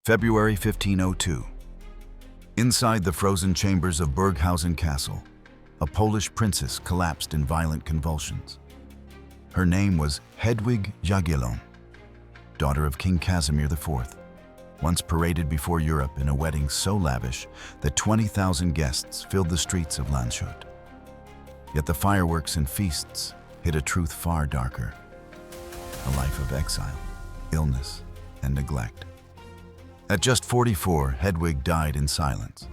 February 1502. Inside the frozen chambers of Burghausen Castle, a Polish princess collapsed in violent convulsions. Her name was Hedwig Jagiellon, daughter of King Casimir IV, once paraded before Europe in a wedding so lavish that 20,000 guests filled the streets of Landshut. Yet the fireworks and feasts hid a truth far darker: a life of exile, illness, and neglect. At just 44, Hedwig died in silence.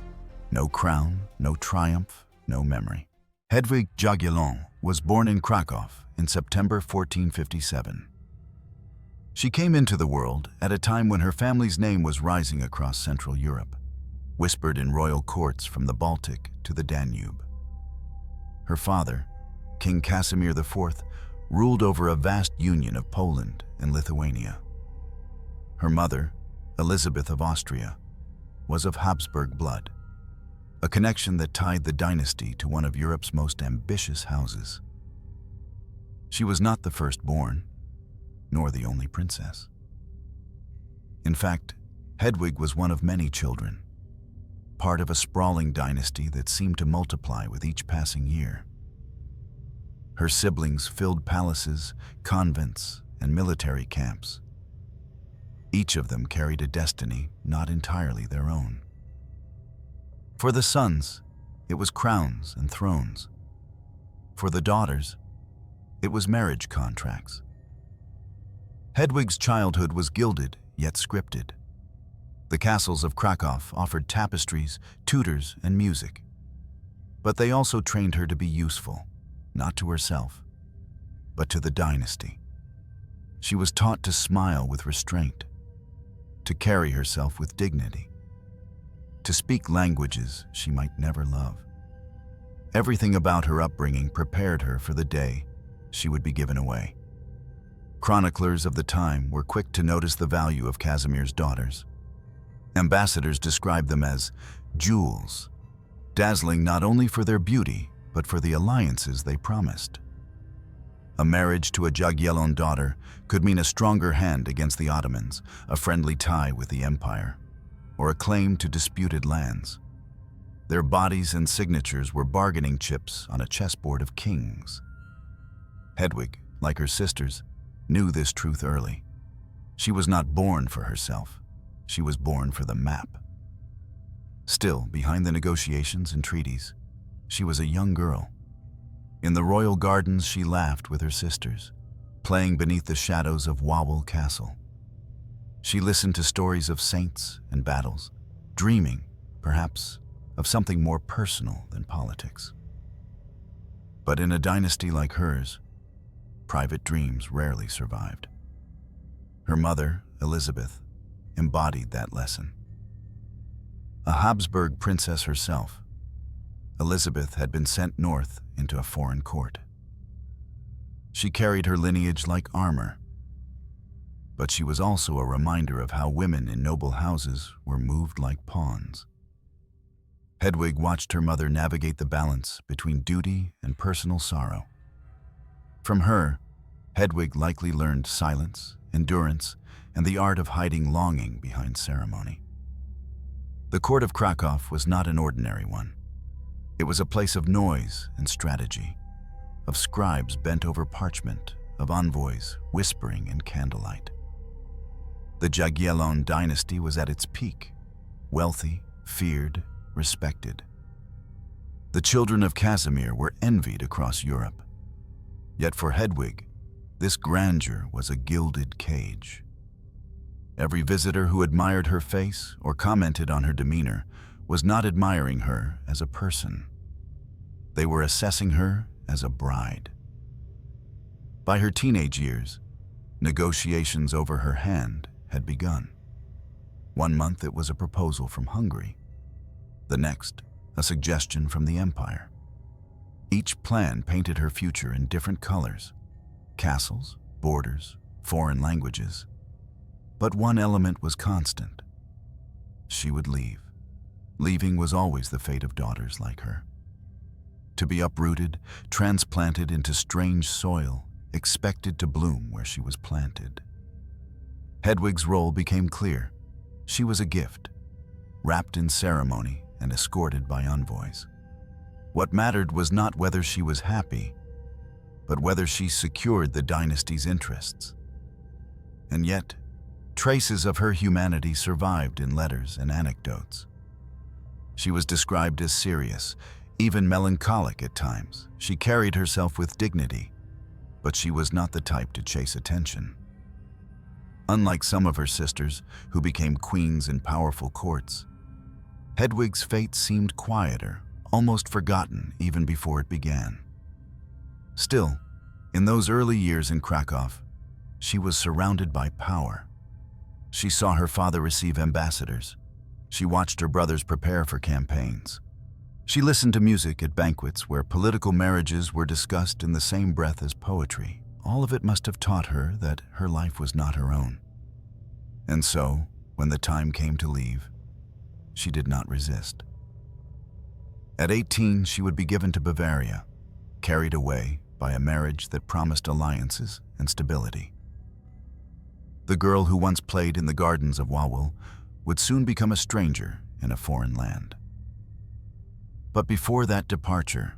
No crown, no triumph, no memory. Hedwig Jagiellon was born in Krakow in September 1457. She came into the world at a time when her family's name was rising across Central Europe, whispered in royal courts from the Baltic to the Danube. Her father, King Casimir IV, ruled over a vast union of Poland and Lithuania. Her mother, Elizabeth of Austria, was of Habsburg blood, a connection that tied the dynasty to one of Europe's most ambitious houses. She was not the firstborn, nor the only princess. In fact, Hedwig was one of many children, part of a sprawling dynasty that seemed to multiply with each passing year. Her siblings filled palaces, convents, and military camps. Each of them carried a destiny not entirely their own. For the sons, it was crowns and thrones. For the daughters, it was marriage contracts. Hedwig's childhood was gilded, yet scripted. The castles of Krakow offered tapestries, tutors, and music. But they also trained her to be useful, not to herself, but to the dynasty. She was taught to smile with restraint, to carry herself with dignity, to speak languages she might never love. Everything about her upbringing prepared her for the day she would be given away. Chroniclers of the time were quick to notice the value of Casimir's daughters. Ambassadors described them as jewels, dazzling not only for their beauty, but for the alliances they promised. A marriage to a Jagiellon daughter could mean a stronger hand against the Ottomans, a friendly tie with the empire, or a claim to disputed lands. Their bodies and signatures were bargaining chips on a chessboard of kings. Hedwig, like her sisters, knew this truth early. She was not born for herself. She was born for the map. Still, behind the negotiations and treaties, she was a young girl. In the royal gardens, she laughed with her sisters, playing beneath the shadows of Wawel Castle. She listened to stories of saints and battles, dreaming, perhaps, of something more personal than politics. But in a dynasty like hers, private dreams rarely survived. Her mother, Elizabeth, embodied that lesson. A Habsburg princess herself, Elizabeth had been sent north into a foreign court. She carried her lineage like armor, but she was also a reminder of how women in noble houses were moved like pawns. Hedwig watched her mother navigate the balance between duty and personal sorrow. From her, Hedwig likely learned silence, endurance, and the art of hiding longing behind ceremony. The court of Krakow was not an ordinary one. It was a place of noise and strategy, of scribes bent over parchment, of envoys whispering in candlelight. The Jagiellon dynasty was at its peak, wealthy, feared, respected. The children of Casimir were envied across Europe. Yet for Hedwig, this grandeur was a gilded cage. Every visitor who admired her face or commented on her demeanor was not admiring her as a person. They were assessing her as a bride. By her teenage years, negotiations over her hand had begun. One month it was a proposal from Hungary. The next, a suggestion from the empire. Each plan painted her future in different colors: castles, borders, foreign languages. But one element was constant: she would leave. Leaving was always the fate of daughters like her. To be uprooted, transplanted into strange soil, expected to bloom where she was planted. Hedwig's role became clear: She was a gift, wrapped in ceremony and escorted by envoys. What mattered was not whether she was happy, but whether she secured the dynasty's interests. And yet, traces of her humanity survived in letters and anecdotes. She was described as serious, even melancholic at times. She carried herself with dignity, but she was not the type to chase attention. Unlike some of her sisters, who became queens in powerful courts, Hedwig's fate seemed quieter, almost forgotten even before it began. Still, in those early years in Krakow, she was surrounded by power. She saw her father receive ambassadors. She watched her brothers prepare for campaigns. She listened to music at banquets where political marriages were discussed in the same breath as poetry. All of it must have taught her that her life was not her own. And so, when the time came to leave, she did not resist. At 18, she would be given to Bavaria, carried away by a marriage that promised alliances and stability. The girl who once played in the gardens of Wawel would soon become a stranger in a foreign land. But before that departure,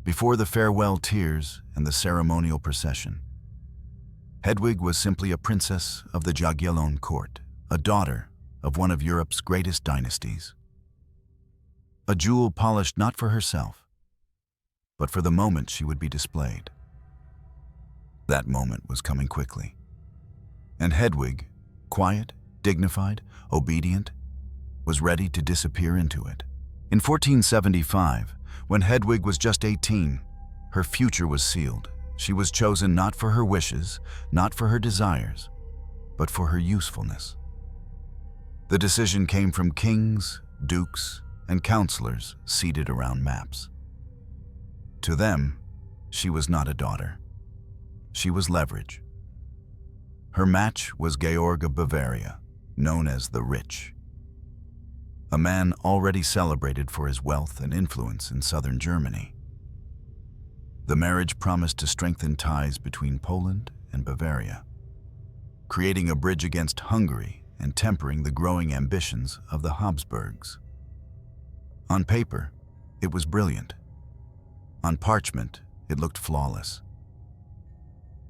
before the farewell tears and the ceremonial procession, Hedwig was simply a princess of the Jagiellon court, a daughter of one of Europe's greatest dynasties. A jewel polished not for herself, but for the moment she would be displayed. That moment was coming quickly. And Hedwig, quiet, dignified, obedient, was ready to disappear into it. In 1475, when Hedwig was just 18, her future was sealed. She was chosen not for her wishes, not for her desires, but for her usefulness. The decision came from kings, dukes, and counselors seated around maps. To them, she was not a daughter. She was leverage. Her match was Georg of Bavaria, known as the Rich, a man already celebrated for his wealth and influence in southern Germany. The marriage promised to strengthen ties between Poland and Bavaria, creating a bridge against Hungary and tempering the growing ambitions of the Habsburgs. On paper, it was brilliant. On parchment, it looked flawless.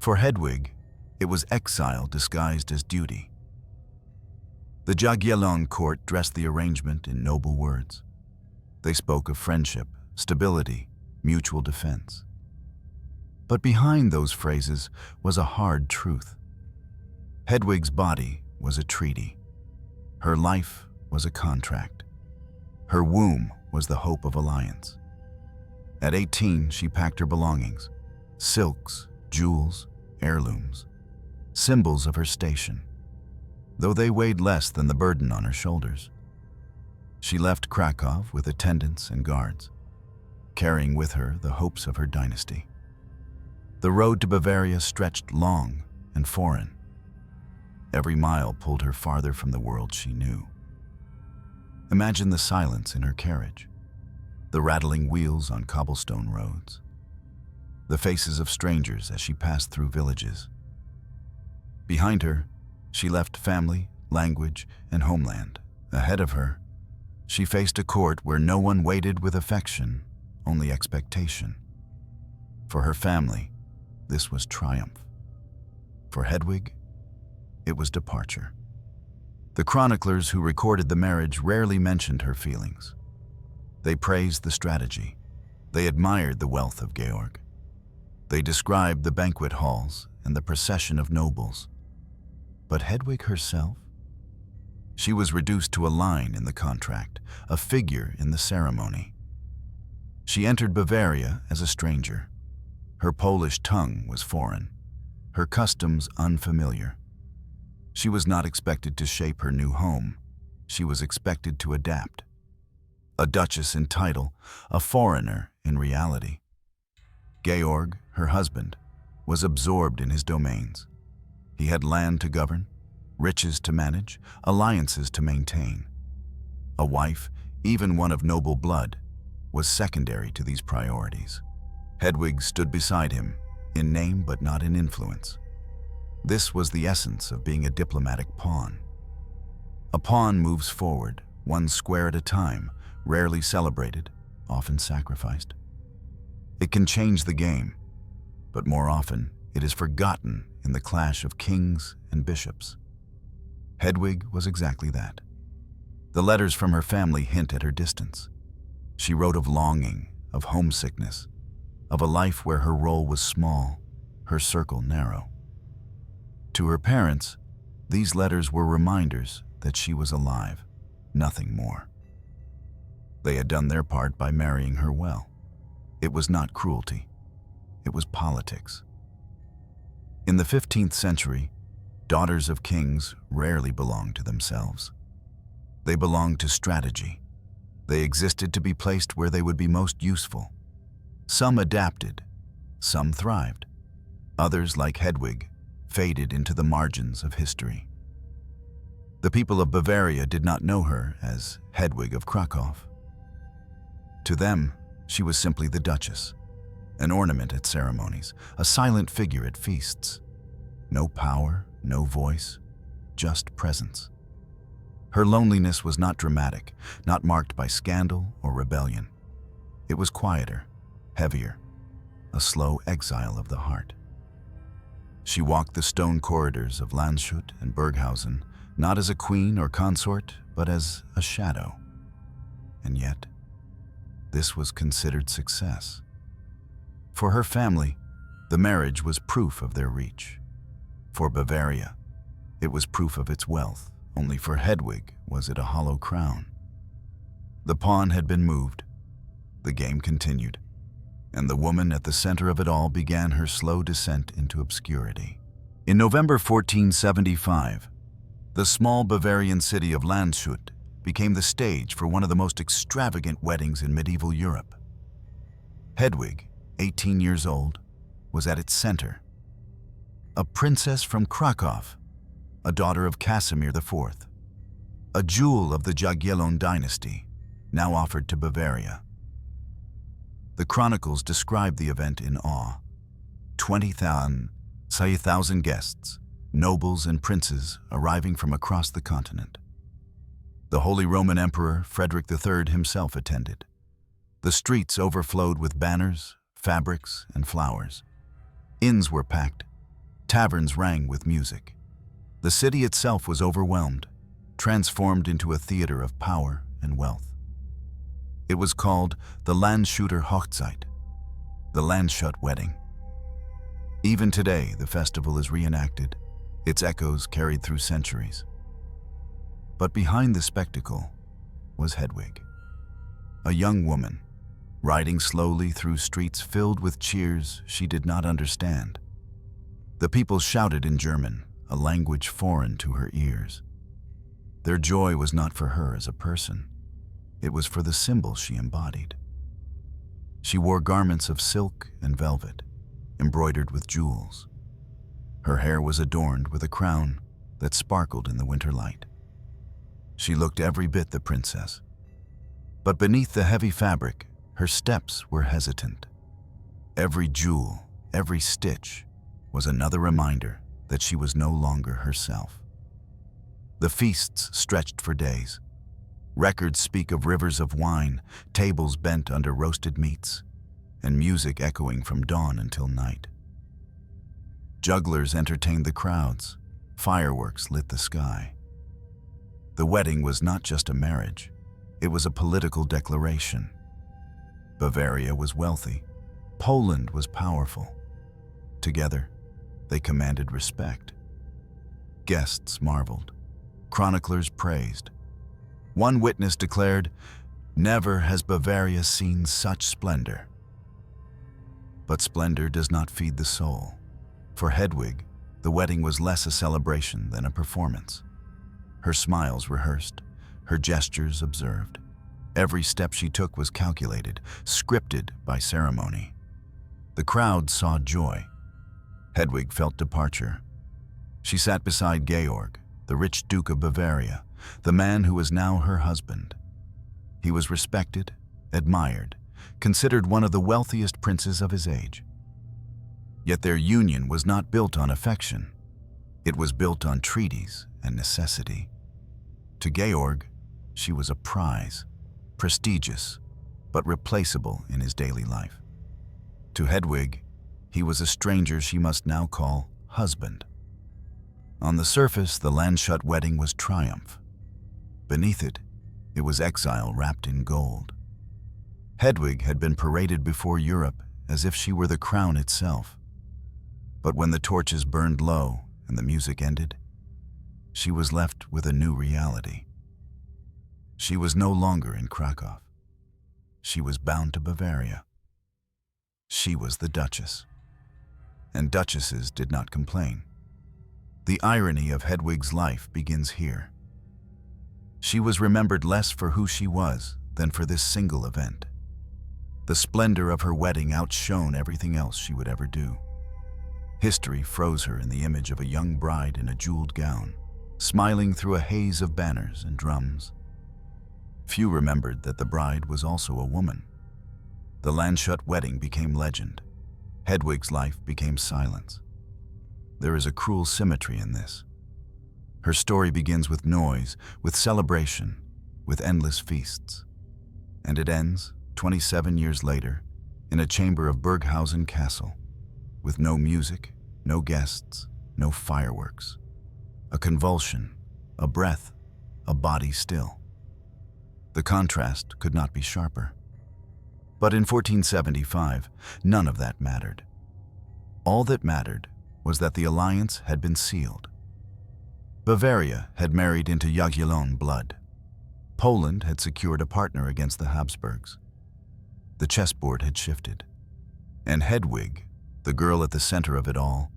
For Hedwig, it was exile disguised as duty. The Jagiellon court dressed the arrangement in noble words. They spoke of friendship, stability, mutual defense. But behind those phrases was a hard truth. Hedwig's body was a treaty. Her life was a contract. Her womb was the hope of alliance. At 18, she packed her belongings, silks, jewels, heirlooms, symbols of her station, though they weighed less than the burden on her shoulders. She left Krakow with attendants and guards, carrying with her the hopes of her dynasty. The road to Bavaria stretched long and foreign. Every mile pulled her farther from the world she knew. Imagine the silence in her carriage, the rattling wheels on cobblestone roads, the faces of strangers as she passed through villages. Behind her, she left family, language, and homeland. Ahead of her, she faced a court where no one waited with affection, only expectation. For her family, this was triumph. For Hedwig, it was departure. The chroniclers who recorded the marriage rarely mentioned her feelings. They praised the strategy. They admired the wealth of Georg. They described the banquet halls and the procession of nobles. But Hedwig herself? She was reduced to a line in the contract, a figure in the ceremony. She entered Bavaria as a stranger. Her Polish tongue was foreign, her customs unfamiliar. She was not expected to shape her new home. She was expected to adapt. A duchess in title, a foreigner in reality. Georg, her husband, was absorbed in his domains. He had land to govern, riches to manage, alliances to maintain. A wife, even one of noble blood, was secondary to these priorities. Hedwig stood beside him, in name but not in influence. This was the essence of being a diplomatic pawn. A pawn moves forward, one square at a time, rarely celebrated, often sacrificed. It can change the game, but more often it is forgotten in the clash of kings and bishops. Hedwig was exactly that. The letters from her family hint at her distance. She wrote of longing, of homesickness, of a life where her role was small, her circle narrow. To her parents, these letters were reminders that she was alive, nothing more. They had done their part by marrying her well. It was not cruelty, it was politics. In the 15th century, daughters of kings rarely belonged to themselves. They belonged to strategy. They existed to be placed where they would be most useful. Some adapted, some thrived. Others, like Hedwig, faded into the margins of history. The people of Bavaria did not know her as Hedwig of Krakow. To them, she was simply the duchess, an ornament at ceremonies, a silent figure at feasts. No power, no voice, just presence. Her loneliness was not dramatic, not marked by scandal or rebellion. It was quieter, heavier, a slow exile of the heart. She walked the stone corridors of Landshut and Burghausen, not as a queen or consort, but as a shadow. And yet, this was considered success. For her family, the marriage was proof of their reach. For Bavaria, it was proof of its wealth. Only for Hedwig was it a hollow crown. The pawn had been moved. The game continued, and the woman at the center of it all began her slow descent into obscurity. In November 1475, the small Bavarian city of Landshut became the stage for one of the most extravagant weddings in medieval Europe. Hedwig, 18 years old, was at its center. A princess from Krakow, a daughter of Casimir IV, a jewel of the Jagiellon dynasty, now offered to Bavaria. The chronicles describe the event in awe. 20,000 guests, nobles and princes arriving from across the continent. The Holy Roman Emperor Frederick III himself attended. The streets overflowed with banners, fabrics, and flowers. Inns were packed. Taverns rang with music. The city itself was overwhelmed, transformed into a theater of power and wealth. It was called the Landshuter Hochzeit, the Landshut wedding. Even today, the festival is reenacted, its echoes carried through centuries. But behind the spectacle was Hedwig, a young woman, riding slowly through streets filled with cheers she did not understand. The people shouted in German, a language foreign to her ears. Their joy was not for her as a person. It was for the symbol she embodied. She wore garments of silk and velvet, embroidered with jewels. Her hair was adorned with a crown that sparkled in the winter light. She looked every bit the princess. But beneath the heavy fabric, her steps were hesitant. Every jewel, every stitch, was another reminder that she was no longer herself. The feasts stretched for days. Records speak of rivers of wine, tables bent under roasted meats, and music echoing from dawn until night. Jugglers entertained the crowds. Fireworks lit the sky. The wedding was not just a marriage. It was a political declaration. Bavaria was wealthy. Poland was powerful. Together, they commanded respect. Guests marveled. Chroniclers praised. One witness declared, "Never has Bavaria seen such splendor." But splendor does not feed the soul. For Hedwig, the wedding was less a celebration than a performance. Her smiles rehearsed, her gestures observed. Every step she took was calculated, scripted by ceremony. The crowd saw joy. Hedwig felt departure. She sat beside Georg, the rich Duke of Bavaria, the man who was now her husband. He was respected, admired, considered one of the wealthiest princes of his age. Yet their union was not built on affection. It was built on treaties and necessity. To Georg, she was a prize, prestigious, but replaceable in his daily life. To Hedwig, he was a stranger she must now call husband. On the surface, the Landshut wedding was triumph. Beneath it, it was exile wrapped in gold. Hedwig had been paraded before Europe as if she were the crown itself. But when the torches burned low and the music ended, she was left with a new reality. She was no longer in Krakow. She was bound to Bavaria. She was the Duchess. And duchesses did not complain. The irony of Hedwig's life begins here. She was remembered less for who she was than for this single event. The splendor of her wedding outshone everything else she would ever do. History froze her in the image of a young bride in a jeweled gown, smiling through a haze of banners and drums. Few remembered that the bride was also a woman. The Landshut wedding became legend. Hedwig's life became silence. There is a cruel symmetry in this. Her story begins with noise, with celebration, with endless feasts. And it ends, 27 years later, in a chamber of Burghausen Castle, with no music, no guests, no fireworks. A convulsion, a breath, a body still. The contrast could not be sharper. But in 1475, none of that mattered. All that mattered was that the alliance had been sealed. Bavaria had married into Jagiellon blood. Poland had secured a partner against the Habsburgs. The chessboard had shifted. And Hedwig, the girl at the center of it all,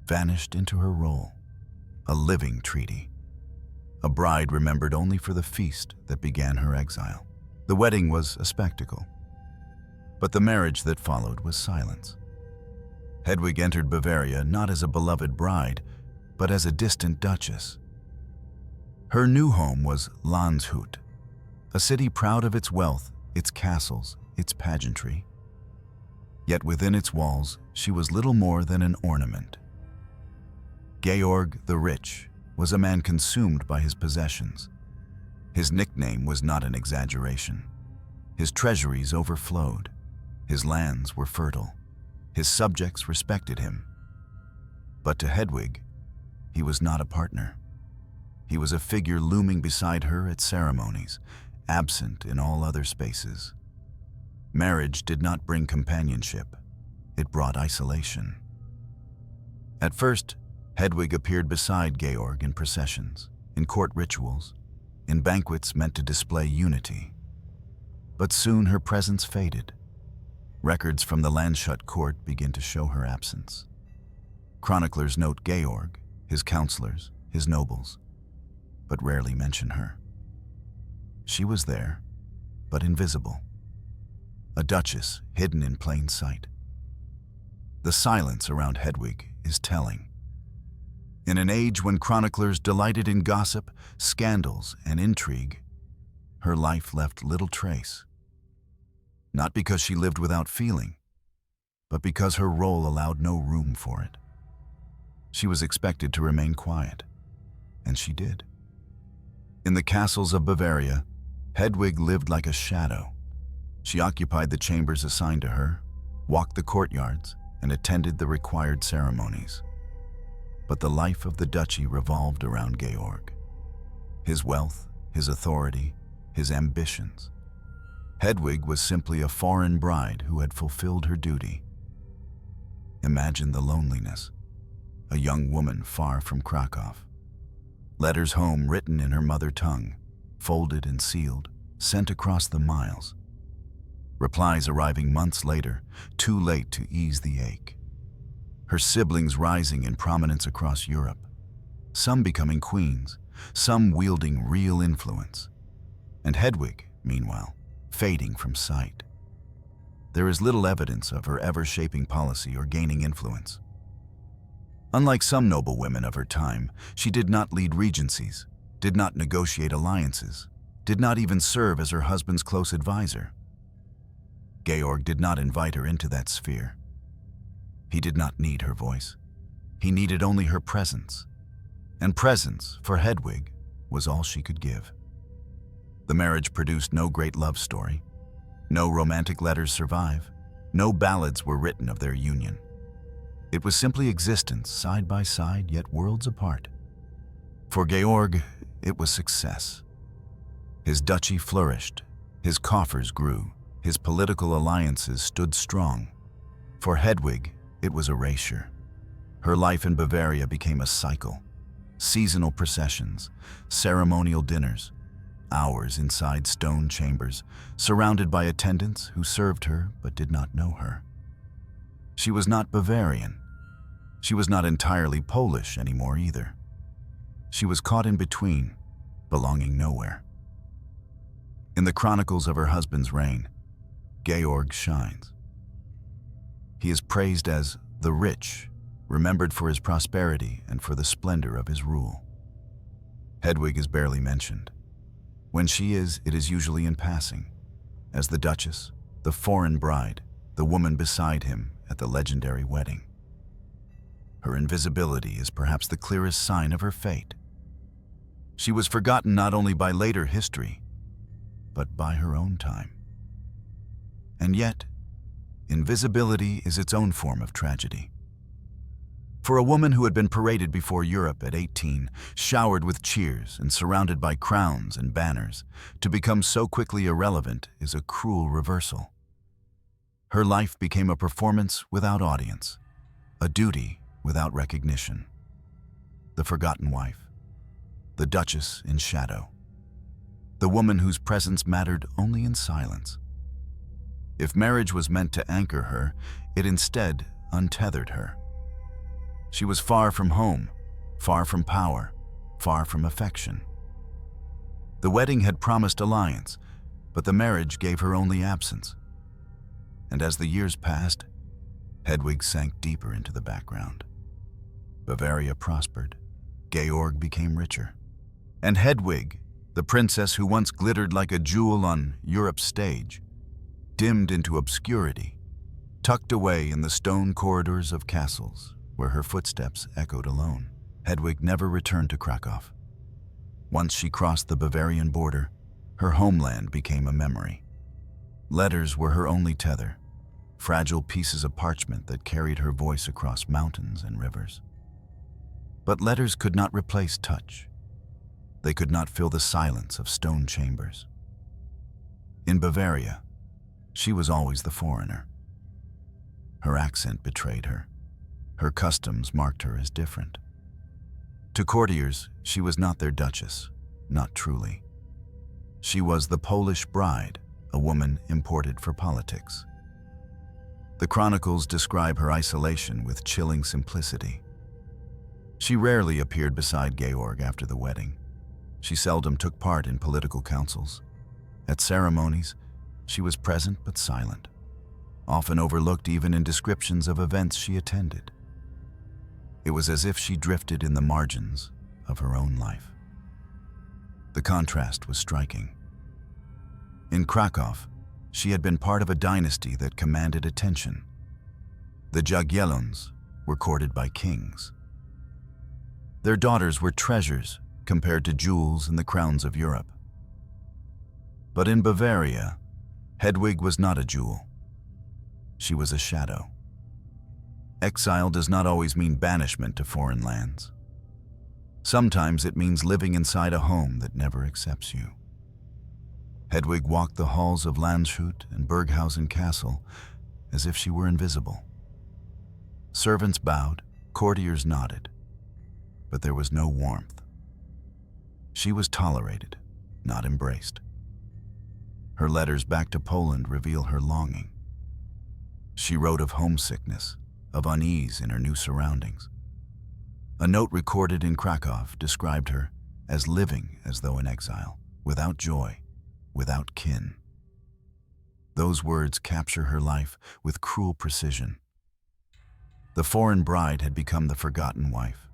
vanished into her role, a living treaty. A bride remembered only for the feast that began her exile. The wedding was a spectacle, but the marriage that followed was silence. Hedwig entered Bavaria not as a beloved bride, but as a distant duchess. Her new home was Landshut, a city proud of its wealth, its castles, its pageantry. Yet within its walls, she was little more than an ornament. Georg the Rich was a man consumed by his possessions. His nickname was not an exaggeration. His treasuries overflowed. His lands were fertile. His subjects respected him. But to Hedwig, he was not a partner. He was a figure looming beside her at ceremonies, absent in all other spaces. Marriage did not bring companionship. It brought isolation. At first, Hedwig appeared beside Georg in processions, in court rituals, in banquets meant to display unity. But soon her presence faded. Records from the Landshut court begin to show her absence. Chroniclers note Georg, his counselors, his nobles, but rarely mention her. She was there, but invisible. A duchess hidden in plain sight. The silence around Hedwig is telling. In an age when chroniclers delighted in gossip, scandals, and intrigue, her life left little trace. Not because she lived without feeling, but because her role allowed no room for it. She was expected to remain quiet, and she did. In the castles of Bavaria, Hedwig lived like a shadow. She occupied the chambers assigned to her, walked the courtyards, and attended the required ceremonies. But the life of the duchy revolved around Georg. His wealth, his authority, his ambitions. Hedwig was simply a foreign bride who had fulfilled her duty. Imagine the loneliness. A young woman far from Krakow. Letters home written in her mother tongue, folded and sealed, sent across the miles. Replies arriving months later, too late to ease the ache. Her siblings rising in prominence across Europe, some becoming queens, some wielding real influence, and Hedwig, meanwhile, fading from sight. There is little evidence of her ever shaping policy or gaining influence. Unlike some noble women of her time, she did not lead regencies, did not negotiate alliances, did not even serve as her husband's close advisor. Georg did not invite her into that sphere. He did not need her voice. He needed only her presence. And presence, for Hedwig, was all she could give. The marriage produced no great love story. No romantic letters survive. No ballads were written of their union. It was simply existence, side by side, yet worlds apart. For Georg, it was success. His duchy flourished, his coffers grew, his political alliances stood strong. For Hedwig, it was erasure. Her life in Bavaria became a cycle. Seasonal processions, ceremonial dinners, hours inside stone chambers, surrounded by attendants who served her but did not know her. She was not Bavarian. She was not entirely Polish anymore either. She was caught in between, belonging nowhere. In the chronicles of her husband's reign, Georg shines. He is praised as the rich, remembered for his prosperity and for the splendor of his rule. Hedwig is barely mentioned. When she is, it is usually in passing, as the duchess, the foreign bride, the woman beside him at the legendary wedding. Her invisibility is perhaps the clearest sign of her fate. She was forgotten not only by later history, but by her own time. And yet, invisibility is its own form of tragedy. For a woman who had been paraded before Europe at 18, showered with cheers and surrounded by crowns and banners, to become so quickly irrelevant is a cruel reversal. Her life became a performance without audience, a duty without recognition. The forgotten wife, the duchess in shadow, the woman whose presence mattered only in silence. If marriage was meant to anchor her, it instead untethered her. She was far from home, far from power, far from affection. The wedding had promised alliance, but the marriage gave her only absence. And as the years passed, Hedwig sank deeper into the background. Bavaria prospered, Georg became richer. And Hedwig, the princess who once glittered like a jewel on Europe's stage, dimmed into obscurity, tucked away in the stone corridors of castles, where her footsteps echoed alone. Hedwig never returned to Krakow. Once she crossed the Bavarian border, her homeland became a memory. Letters were her only tether, fragile pieces of parchment that carried her voice across mountains and rivers. But letters could not replace touch. They could not fill the silence of stone chambers. In Bavaria, she was always the foreigner. Her accent betrayed her. Her customs marked her as different. To courtiers, she was not their duchess, not truly. She was the Polish bride, a woman imported for politics. The chronicles describe her isolation with chilling simplicity. She rarely appeared beside Georg after the wedding. She seldom took part in political councils. At ceremonies, she was present but silent, often overlooked even in descriptions of events she attended. It was as if she drifted in the margins of her own life. The contrast was striking. In Krakow, she had been part of a dynasty that commanded attention. The Jagiellons were courted by kings. Their daughters were treasures compared to jewels in the crowns of Europe. But in Bavaria, Hedwig was not a jewel. She was a shadow. Exile does not always mean banishment to foreign lands. Sometimes it means living inside a home that never accepts you. Hedwig walked the halls of Landshut and Burghausen Castle as if she were invisible. Servants bowed, courtiers nodded, but there was no warmth. She was tolerated, not embraced. Her letters back to Poland reveal her longing. She wrote of homesickness, of unease in her new surroundings. A note recorded in Krakow described her as living as though in exile, without joy, without kin. Those words capture her life with cruel precision. The foreign bride had become the forgotten wife,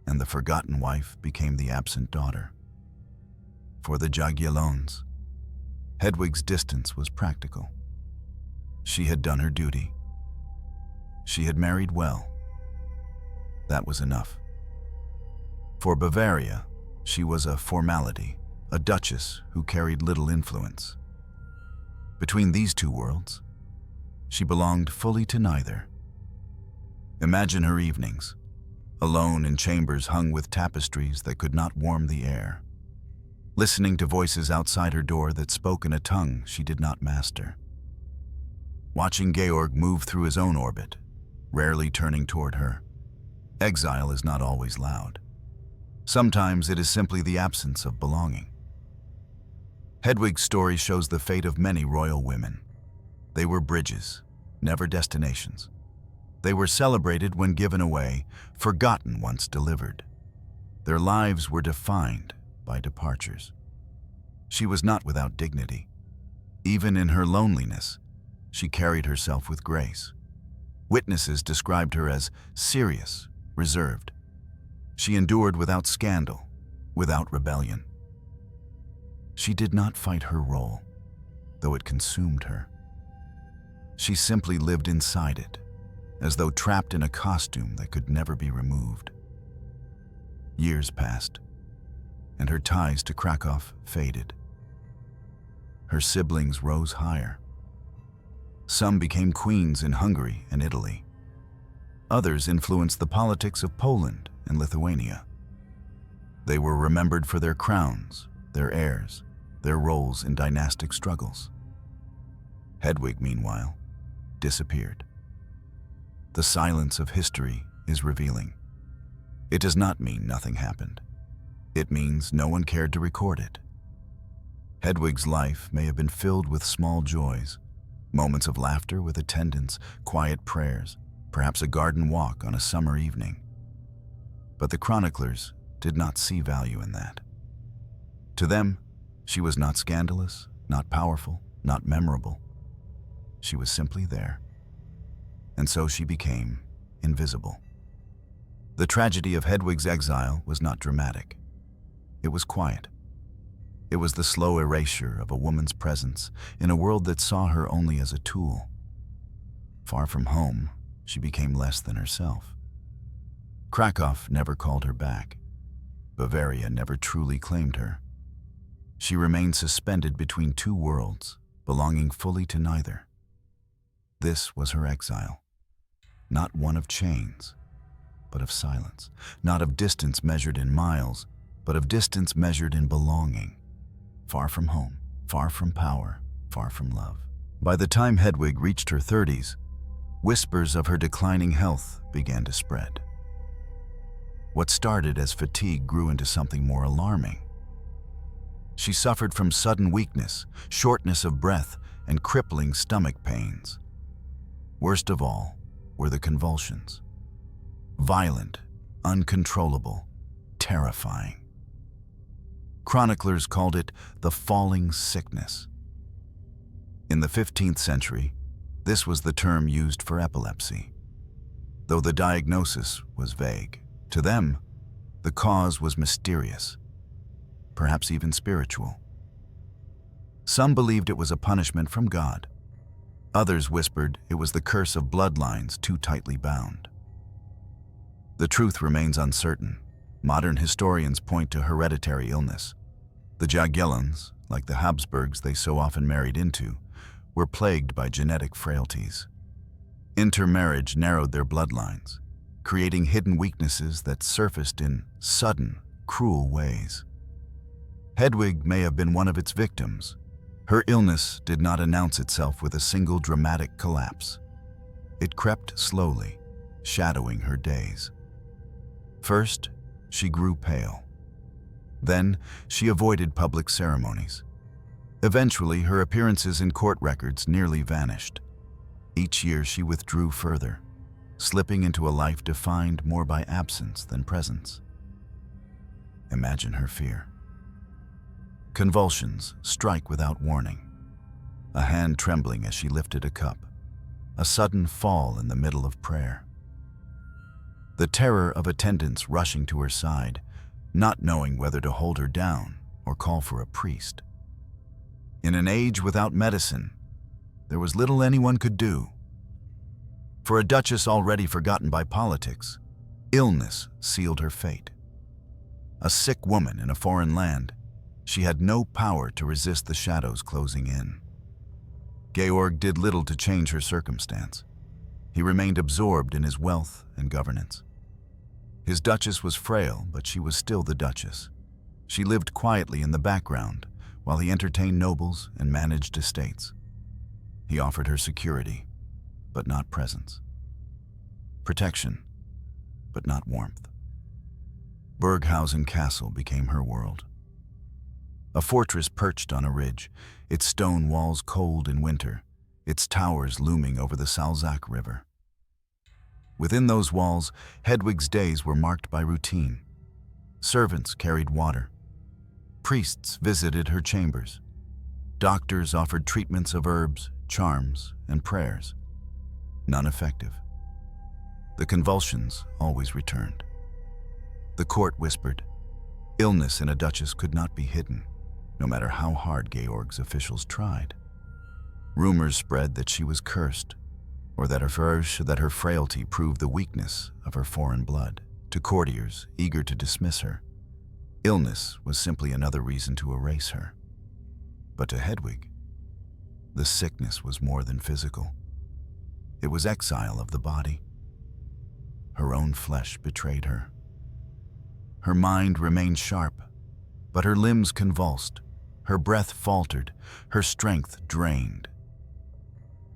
and the forgotten wife became the absent daughter. For the Jagiellons, Hedwig's distance was practical. She had done her duty. She had married well. That was enough. For Bavaria, she was a formality, a duchess who carried little influence. Between these two worlds, she belonged fully to neither. Imagine her evenings, alone in chambers hung with tapestries that could not warm the air, listening to voices outside her door that spoke in a tongue she did not master. Watching Georg move through his own orbit, rarely turning toward her. Exile is not always loud. Sometimes it is simply the absence of belonging. Hedwig's story shows the fate of many royal women. They were bridges, never destinations. They were celebrated when given away, forgotten once delivered. Their lives were defined by departures. She was not without dignity. Even in her loneliness, she carried herself with grace. Witnesses described her as serious, reserved. She endured without scandal, without rebellion. She did not fight her role, though it consumed her. She simply lived inside it, as though trapped in a costume that could never be removed. Years passed, and her ties to Krakow faded. Her siblings rose higher. Some became queens in Hungary and Italy. Others influenced the politics of Poland and Lithuania. They were remembered for their crowns, their heirs, their roles in dynastic struggles. Hedwig, meanwhile, disappeared. The silence of history is revealing. It does not mean nothing happened. It means no one cared to record it. Hedwig's life may have been filled with small joys, moments of laughter with attendants, quiet prayers, perhaps a garden walk on a summer evening. But the chroniclers did not see value in that. To them, she was not scandalous, not powerful, not memorable. She was simply there. And so she became invisible. The tragedy of Hedwig's exile was not dramatic. It was quiet. It was the slow erasure of a woman's presence in a world that saw her only as a tool. Far from home, she became less than herself. Krakow never called her back. Bavaria never truly claimed her. She remained suspended between two worlds, belonging fully to neither. This was her exile. Not one of chains, but of silence. Not of distance measured in miles, but of distance measured in belonging. Far from home, far from power, far from love. By the time Hedwig reached her 30s, whispers of her declining health began to spread. What started as fatigue grew into something more alarming. She suffered from sudden weakness, shortness of breath, and crippling stomach pains. Worst of all were the convulsions. Violent, uncontrollable, terrifying. Chroniclers called it the falling sickness. In the 15th century, this was the term used for epilepsy. Though the diagnosis was vague, to them, the cause was mysterious, perhaps even spiritual. Some believed it was a punishment from God. Others whispered it was the curse of bloodlines too tightly bound. The truth remains uncertain. Modern historians point to hereditary illness. The Jagiellons, like the Habsburgs they so often married into, were plagued by genetic frailties. Intermarriage narrowed their bloodlines, creating hidden weaknesses that surfaced in sudden, cruel ways. Hedwig may have been one of its victims. Her illness did not announce itself with a single dramatic collapse. It crept slowly, shadowing her days. First, she grew pale. Then, she avoided public ceremonies. Eventually, her appearances in court records nearly vanished. Each year, she withdrew further, slipping into a life defined more by absence than presence. Imagine her fear. Convulsions strike without warning. A hand trembling as she lifted a cup. A sudden fall in the middle of prayer. The terror of attendants rushing to her side, not knowing whether to hold her down or call for a priest. In an age without medicine, there was little anyone could do. For a duchess already forgotten by politics, illness sealed her fate. A sick woman in a foreign land, she had no power to resist the shadows closing in. Georg did little to change her circumstance. He remained absorbed in his wealth and governance. His duchess was frail, but she was still the duchess. She lived quietly in the background while he entertained nobles and managed estates. He offered her security, but not presence. Protection, but not warmth. Burghausen Castle became her world. A fortress perched on a ridge, its stone walls cold in winter, its towers looming over the Salzach River. Within those walls, Hedwig's days were marked by routine. Servants carried water. Priests visited her chambers. Doctors offered treatments of herbs, charms, and prayers. None effective. The convulsions always returned. The court whispered, illness in a duchess could not be hidden, no matter how hard Georg's officials tried. Rumors spread that she was cursed, or that her frailty proved the weakness of her foreign blood. To courtiers eager to dismiss her, illness was simply another reason to erase her. But to Hedwig, the sickness was more than physical. It was exile of the body. Her own flesh betrayed her. Her mind remained sharp, but her limbs convulsed, her breath faltered, her strength drained.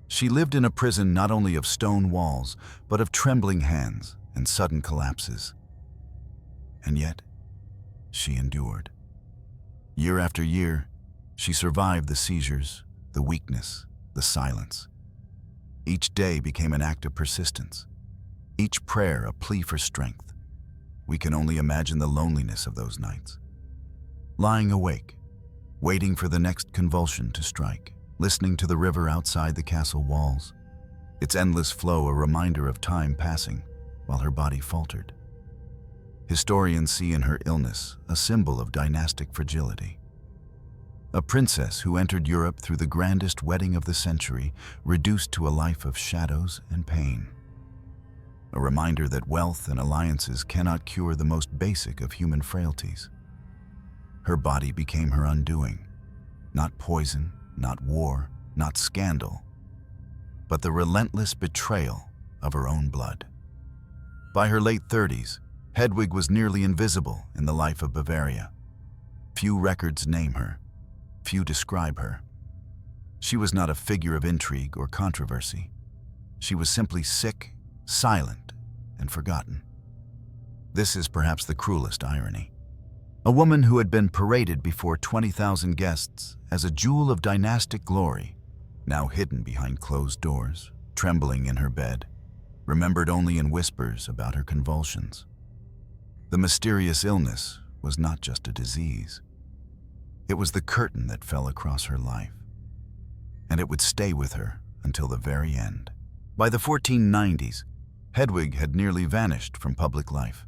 She lived in a prison not only of stone walls, but of trembling hands and sudden collapses. And yet, she endured. Year after year, she survived the seizures, the weakness, the silence. Each day became an act of persistence, each prayer a plea for strength. We can only imagine the loneliness of those nights. Lying awake, waiting for the next convulsion to strike, listening to the river outside the castle walls, its endless flow a reminder of time passing while her body faltered. Historians see in her illness a symbol of dynastic fragility. A princess who entered Europe through the grandest wedding of the century, reduced to a life of shadows and pain. A reminder that wealth and alliances cannot cure the most basic of human frailties. Her body became her undoing. Not poison, not war, not scandal, but the relentless betrayal of her own blood. By her late 30s, Hedwig was nearly invisible in the life of Bavaria. Few records name her, few describe her. She was not a figure of intrigue or controversy. She was simply sick, silent, and forgotten. This is perhaps the cruelest irony. A woman who had been paraded before 20,000 guests as a jewel of dynastic glory, now hidden behind closed doors, trembling in her bed, remembered only in whispers about her convulsions. The mysterious illness was not just a disease. It was the curtain that fell across her life, and it would stay with her until the very end. By the 1490s, Hedwig had nearly vanished from public life.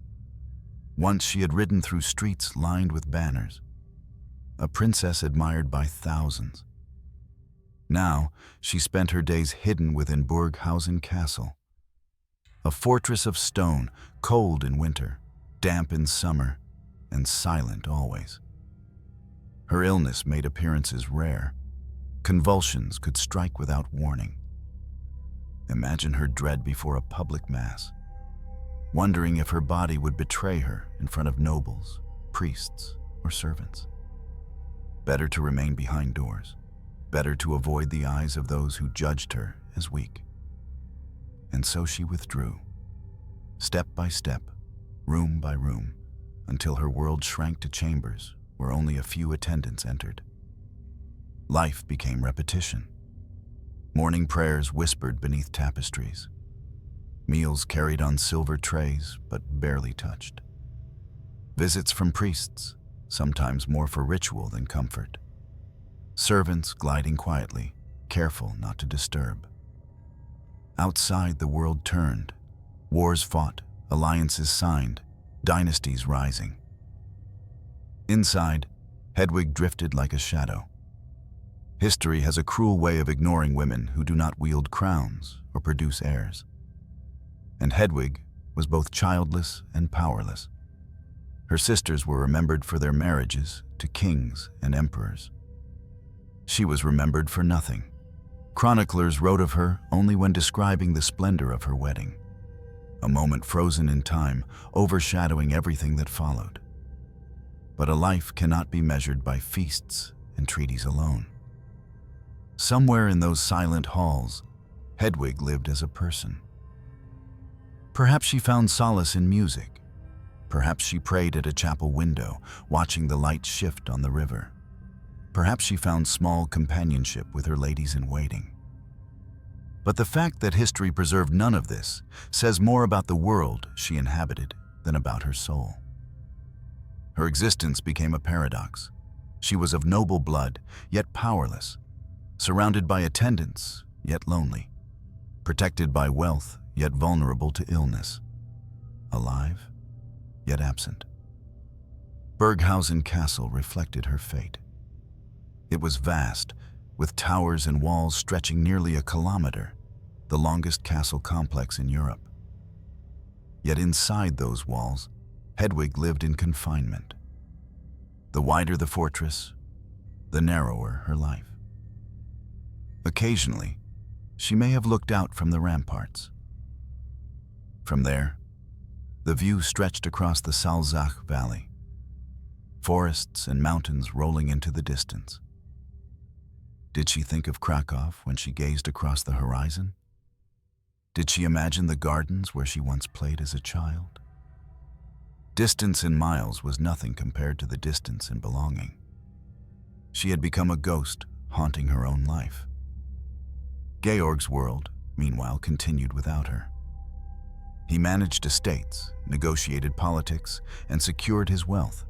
Once she had ridden through streets lined with banners, a princess admired by thousands. Now, she spent her days hidden within Burghausen Castle, a fortress of stone, cold in winter, damp in summer, and silent always. Her illness made appearances rare. Convulsions could strike without warning. Imagine her dread before a public mass, wondering if her body would betray her in front of nobles, priests, or servants. Better to remain behind doors, better to avoid the eyes of those who judged her as weak. And so she withdrew, step by step, room by room, until her world shrank to chambers where only a few attendants entered. Life became repetition. Morning prayers whispered beneath tapestries. Meals carried on silver trays, but barely touched. Visits from priests, sometimes more for ritual than comfort. Servants gliding quietly, careful not to disturb. Outside, the world turned. Wars fought, alliances signed, dynasties rising. Inside, Hedwig drifted like a shadow. History has a cruel way of ignoring women who do not wield crowns or produce heirs. And Hedwig was both childless and powerless. Her sisters were remembered for their marriages to kings and emperors. She was remembered for nothing. Chroniclers wrote of her only when describing the splendor of her wedding, a moment frozen in time, overshadowing everything that followed. But a life cannot be measured by feasts and treaties alone. Somewhere in those silent halls, Hedwig lived as a person. Perhaps she found solace in music. Perhaps she prayed at a chapel window, watching the light shift on the river. Perhaps she found small companionship with her ladies-in-waiting. But the fact that history preserved none of this says more about the world she inhabited than about her soul. Her existence became a paradox. She was of noble blood, yet powerless, surrounded by attendants, yet lonely, protected by wealth, yet vulnerable to illness, alive, yet absent. Burghausen Castle reflected her fate. It was vast, with towers and walls stretching nearly a kilometer, the longest castle complex in Europe. Yet inside those walls, Hedwig lived in confinement. The wider the fortress, the narrower her life. Occasionally, she may have looked out from the ramparts. From there, the view stretched across the Salzach Valley, forests and mountains rolling into the distance. Did she think of Krakow when she gazed across the horizon? Did she imagine the gardens where she once played as a child? Distance in miles was nothing compared to the distance in belonging. She had become a ghost haunting her own life. Georg's world, meanwhile, continued without her. He managed estates, negotiated politics, and secured his wealth.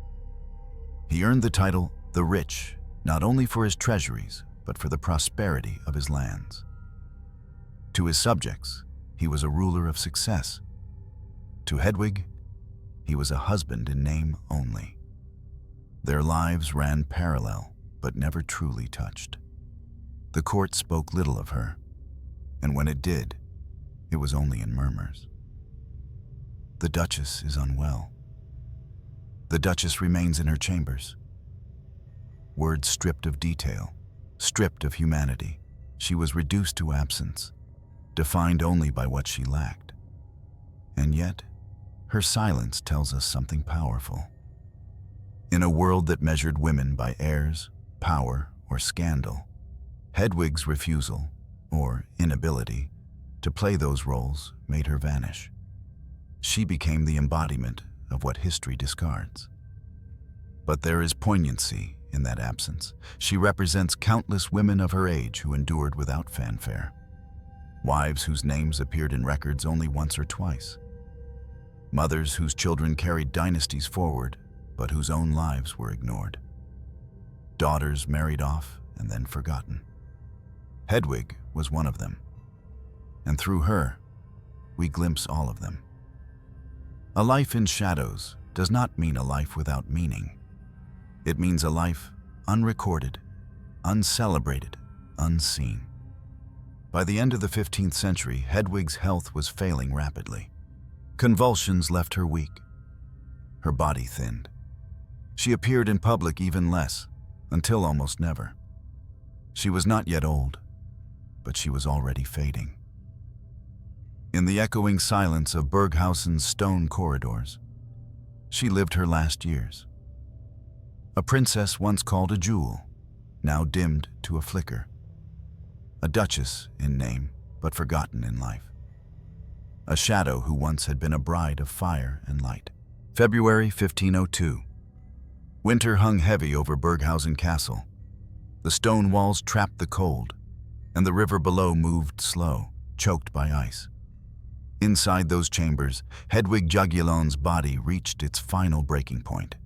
He earned the title the Rich, not only for his treasuries, but for the prosperity of his lands. To his subjects, he was a ruler of success. To Hedwig, he was a husband in name only. Their lives ran parallel, but never truly touched. The court spoke little of her, and when it did, it was only in murmurs. The duchess is unwell. The duchess remains in her chambers. Words stripped of detail, stripped of humanity, she was reduced to absence, defined only by what she lacked. And yet, her silence tells us something powerful. In a world that measured women by heirs, power, or scandal, Hedwig's refusal, or inability, to play those roles made her vanish. She became the embodiment of what history discards. But there is poignancy in that absence. She represents countless women of her age who endured without fanfare. Wives whose names appeared in records only once or twice. Mothers whose children carried dynasties forward, but whose own lives were ignored. Daughters married off and then forgotten. Hedwig was one of them. And through her, we glimpse all of them. A life in shadows does not mean a life without meaning. It means a life unrecorded, uncelebrated, unseen. By the end of the 15th century, Hedwig's health was failing rapidly. Convulsions left her weak. Her body thinned. She appeared in public even less, until almost never. She was not yet old, but she was already fading. In the echoing silence of Burghausen's stone corridors, she lived her last years. A princess once called a jewel, now dimmed to a flicker. A duchess in name, but forgotten in life. A shadow who once had been a bride of fire and light. February 1502. Winter hung heavy over Burghausen Castle. The stone walls trapped the cold, and the river below moved slow, choked by ice. Inside those chambers, Hedwig Jagiellon's body reached its final breaking point.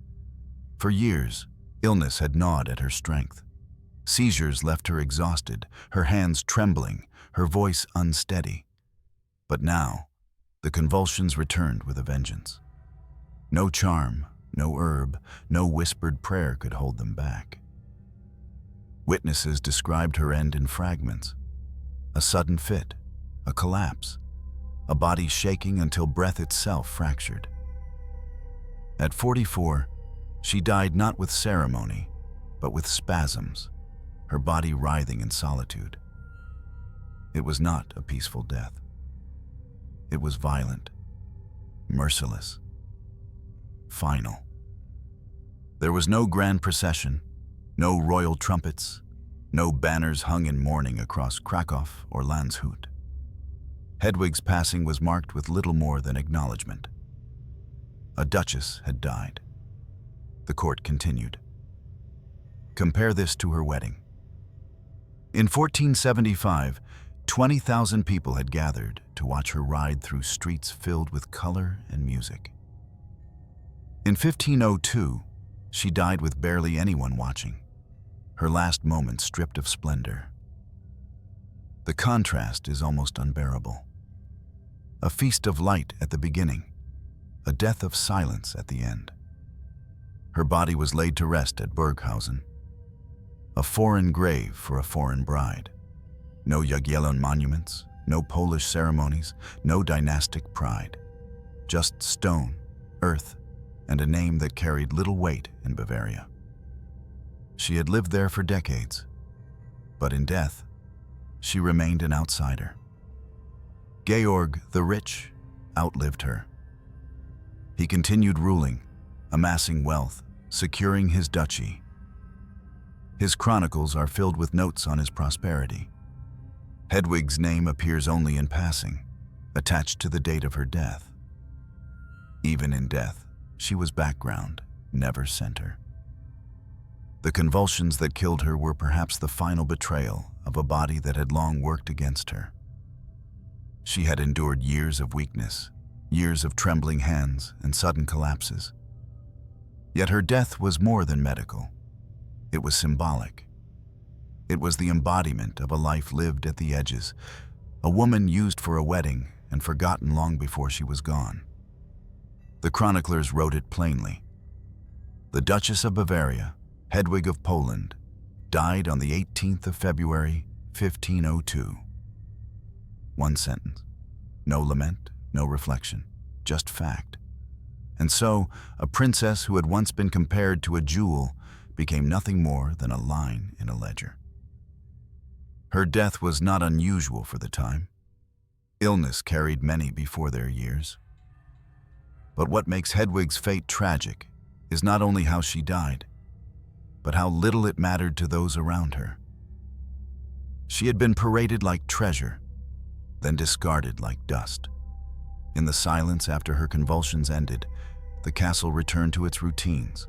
For years, illness had gnawed at her strength. Seizures left her exhausted, her hands trembling, her voice unsteady. But now, the convulsions returned with a vengeance. No charm, no herb, no whispered prayer could hold them back. Witnesses described her end in fragments. A sudden fit, a collapse, a body shaking until breath itself fractured. At 44, she died not with ceremony, but with spasms, her body writhing in solitude. It was not a peaceful death. It was violent, merciless, final. There was no grand procession, no royal trumpets, no banners hung in mourning across Krakow or Landshut. Hedwig's passing was marked with little more than acknowledgement. A duchess had died. The court continued. Compare this to her wedding. In 1475, 20,000 people had gathered to watch her ride through streets filled with color and music. In 1502, she died with barely anyone watching, her last moment stripped of splendor. The contrast is almost unbearable. A feast of light at the beginning, a death of silence at the end. Her body was laid to rest at Burghausen, a foreign grave for a foreign bride. No Jagiellon monuments, no Polish ceremonies, no dynastic pride. Just stone, earth, and a name that carried little weight in Bavaria. She had lived there for decades, but in death, she remained an outsider. Georg the Rich outlived her. He continued ruling, amassing wealth, securing his duchy. His chronicles are filled with notes on his prosperity. Hedwig's name appears only in passing, attached to the date of her death. Even in death, she was background, never center. The convulsions that killed her were perhaps the final betrayal of a body that had long worked against her. She had endured years of weakness, years of trembling hands and sudden collapses. Yet her death was more than medical. It was symbolic. It was the embodiment of a life lived at the edges, a woman used for a wedding and forgotten long before she was gone. The chroniclers wrote it plainly. The Duchess of Bavaria, Hedwig of Poland, died on the 18th of February, 1502. One sentence. No lament, no reflection, just fact. And so, a princess who had once been compared to a jewel became nothing more than a line in a ledger. Her death was not unusual for the time. Illness carried many before their years. But what makes Hedwig's fate tragic is not only how she died, but how little it mattered to those around her. She had been paraded like treasure, then discarded like dust. In the silence after her convulsions ended, the castle returned to its routines.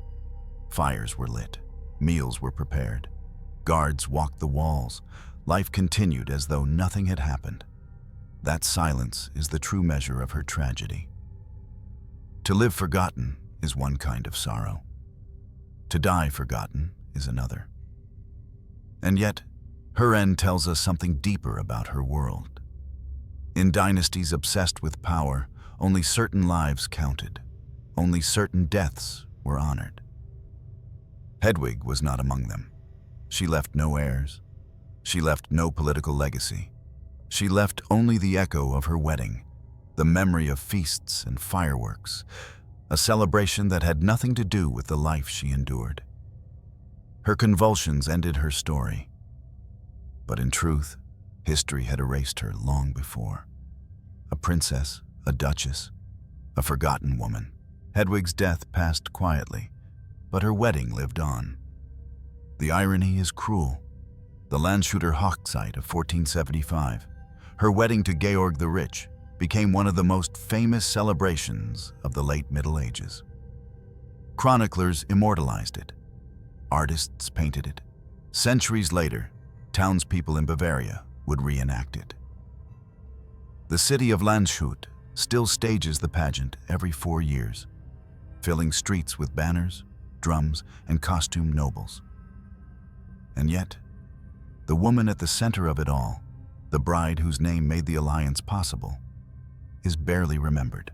Fires were lit, meals were prepared, guards walked the walls. Life continued as though nothing had happened. That silence is the true measure of her tragedy. To live forgotten is one kind of sorrow. To die forgotten is another. And yet, her end tells us something deeper about her world. In dynasties obsessed with power, only certain lives counted. Only certain deaths were honored. Hedwig was not among them. She left no heirs. She left no political legacy. She left only the echo of her wedding, the memory of feasts and fireworks, a celebration that had nothing to do with the life she endured. Her convulsions ended her story. But in truth, history had erased her long before. A princess, a duchess, a forgotten woman. Hedwig's death passed quietly, but her wedding lived on. The irony is cruel. The Landshuter Hochzeit of 1475, her wedding to Georg the Rich, became one of the most famous celebrations of the late Middle Ages. Chroniclers immortalized it. Artists painted it. Centuries later, townspeople in Bavaria would reenact it. The city of Landshut still stages the pageant every 4 years, filling streets with banners, drums, and costumed nobles. And yet, the woman at the center of it all, the bride whose name made the alliance possible, is barely remembered.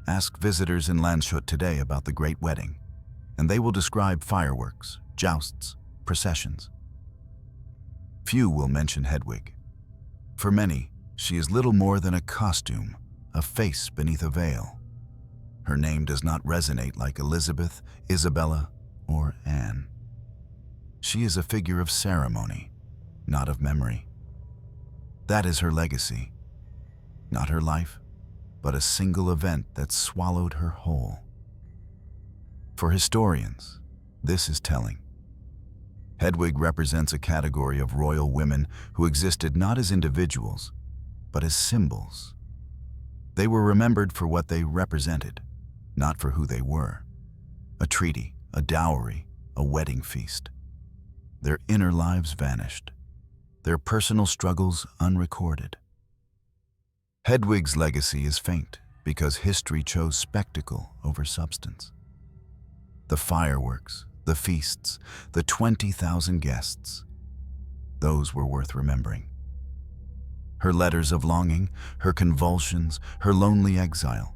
Ask visitors in Landshut today about the Great Wedding, and they will describe fireworks, jousts, processions. Few will mention Hedwig. For many, she is little more than a costume, a face beneath a veil. Her name does not resonate like Elizabeth, Isabella, or Anne. She is a figure of ceremony, not of memory. That is her legacy, not her life, but a single event that swallowed her whole. For historians, this is telling. Hedwig represents a category of royal women who existed not as individuals, but as symbols. They were remembered for what they represented, not for who they were. A treaty, a dowry, a wedding feast. Their inner lives vanished, their personal struggles unrecorded. Hedwig's legacy is faint because history chose spectacle over substance. The fireworks, the feasts, the 20,000 guests, those were worth remembering. Her letters of longing, her convulsions, her lonely exile,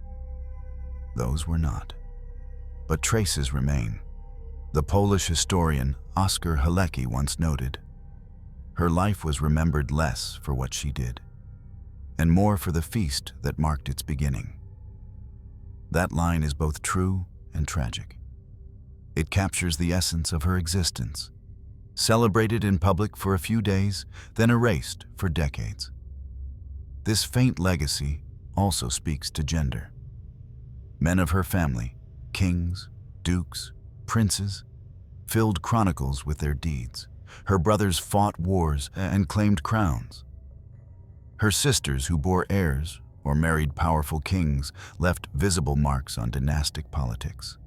those were not. But traces remain. The Polish historian Oskar Halecki once noted, "Her life was remembered less for what she did, and more for the feast that marked its beginning." That line is both true and tragic. It captures the essence of her existence, celebrated in public for a few days, then erased for decades. This faint legacy also speaks to gender. Men of her family, kings, dukes, princes, filled chronicles with their deeds. Her brothers fought wars and claimed crowns. Her sisters, who bore heirs or married powerful kings, left visible marks on dynastic politics.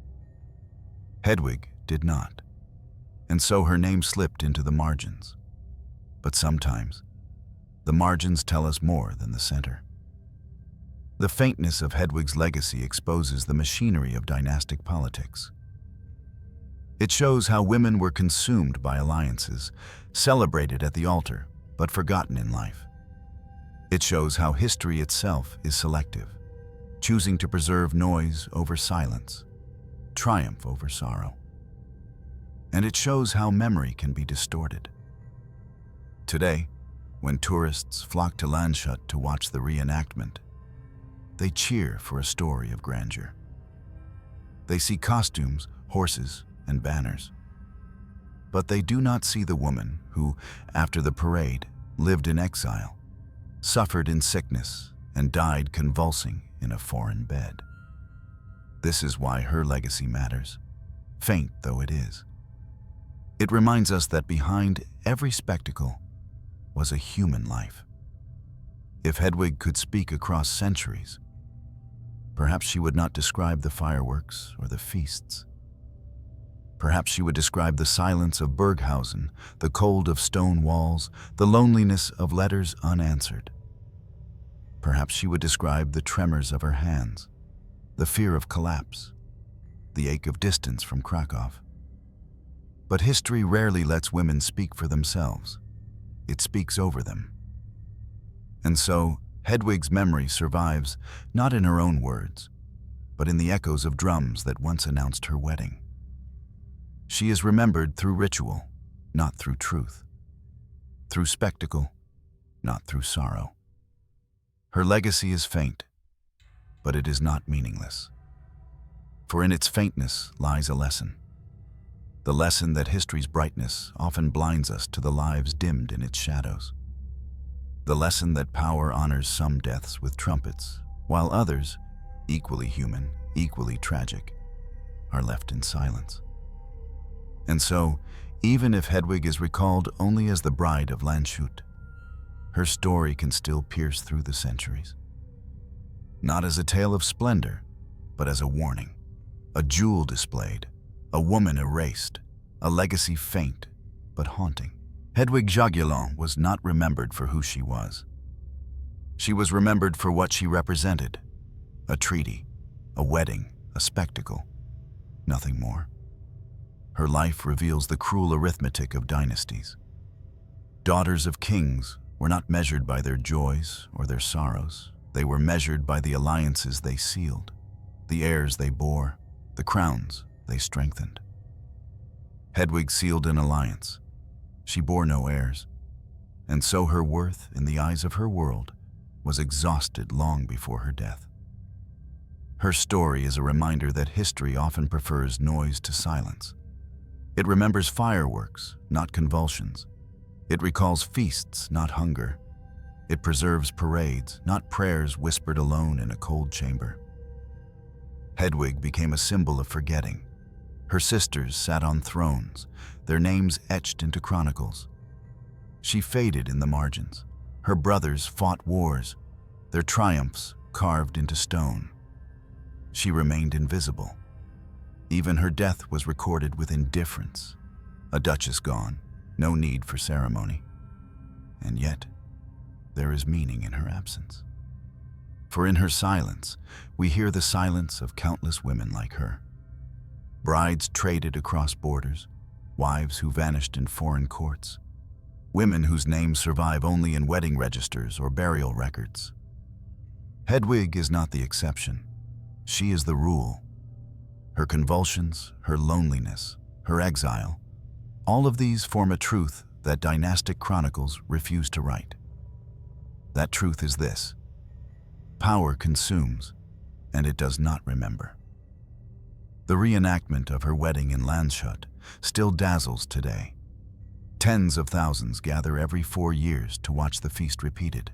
Hedwig did not, and so her name slipped into the margins. But sometimes, the margins tell us more than the center. The faintness of Hedwig's legacy exposes the machinery of dynastic politics. It shows how women were consumed by alliances, celebrated at the altar, but forgotten in life. It shows how history itself is selective, choosing to preserve noise over silence, triumph over sorrow. And it shows how memory can be distorted. Today, when tourists flock to Landshut to watch the reenactment, they cheer for a story of grandeur. They see costumes, horses, and banners. But they do not see the woman who, after the parade, lived in exile, suffered in sickness, and died convulsing in a foreign bed. This is why her legacy matters, faint though it is. It reminds us that behind every spectacle was a human life. If Hedwig could speak across centuries, perhaps she would not describe the fireworks or the feasts. Perhaps she would describe the silence of Burghausen, the cold of stone walls, the loneliness of letters unanswered. Perhaps she would describe the tremors of her hands, the fear of collapse, the ache of distance from Krakow. But history rarely lets women speak for themselves. It speaks over them. And so, Hedwig's memory survives not in her own words, but in the echoes of drums that once announced her wedding. She is remembered through ritual, not through truth, through spectacle, not through sorrow. Her legacy is faint, but it is not meaningless. For in its faintness lies a lesson. The lesson that history's brightness often blinds us to the lives dimmed in its shadows. The lesson that power honors some deaths with trumpets, while others, equally human, equally tragic, are left in silence. And so, even if Hedwig is recalled only as the bride of Landshut, her story can still pierce through the centuries. Not as a tale of splendor, but as a warning, a jewel displayed, a woman erased, a legacy faint but haunting. Hedwig Jagiellon was not remembered for who she was. She was remembered for what she represented: a treaty, a wedding, a spectacle, nothing more. Her life reveals the cruel arithmetic of dynasties. Daughters of kings were not measured by their joys or their sorrows. They were measured by the alliances they sealed, the heirs they bore, the crowns they strengthened. Hedwig sealed an alliance. She bore no heirs, and so her worth in the eyes of her world was exhausted long before her death. Her story is a reminder that history often prefers noise to silence. It remembers fireworks, not convulsions. It recalls feasts, not hunger. It preserves parades, not prayers whispered alone in a cold chamber. Hedwig became a symbol of forgetting. Her sisters sat on thrones, their names etched into chronicles. She faded in the margins. Her brothers fought wars, their triumphs carved into stone. She remained invisible. Even her death was recorded with indifference. A duchess gone, no need for ceremony. And yet, there is meaning in her absence. For in her silence, we hear the silence of countless women like her. Brides traded across borders, wives who vanished in foreign courts, women whose names survive only in wedding registers or burial records. Hedwig is not the exception. She is the rule. Her convulsions, her loneliness, her exile, all of these form a truth that dynastic chronicles refuse to write. That truth is this: power consumes, and it does not remember. The reenactment of her wedding in Landshut still dazzles today. Tens of thousands gather every 4 years to watch the feast repeated.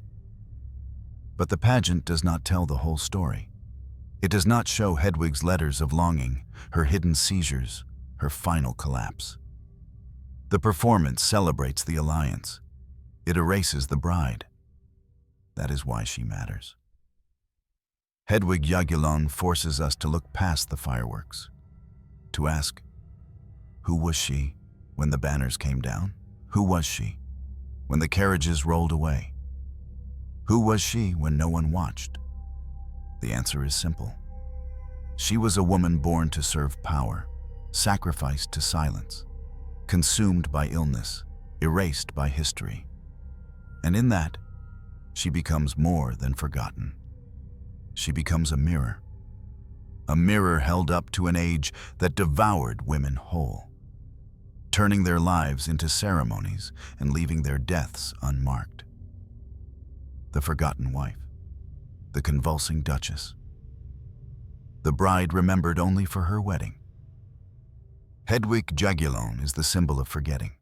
But the pageant does not tell the whole story. It does not show Hedwig's letters of longing, her hidden seizures, her final collapse. The performance celebrates the alliance. It erases the bride. That is why she matters. Hedwig Jagiellon forces us to look past the fireworks, to ask, who was she when the banners came down? Who was she when the carriages rolled away? Who was she when no one watched? The answer is simple. She was a woman born to serve power, sacrificed to silence, consumed by illness, erased by history. And in that, she becomes more than forgotten. She becomes a mirror held up to an age that devoured women whole, turning their lives into ceremonies and leaving their deaths unmarked. The forgotten wife, the convulsing duchess, the bride remembered only for her wedding. Hedwig Jagiellon is the symbol of forgetting.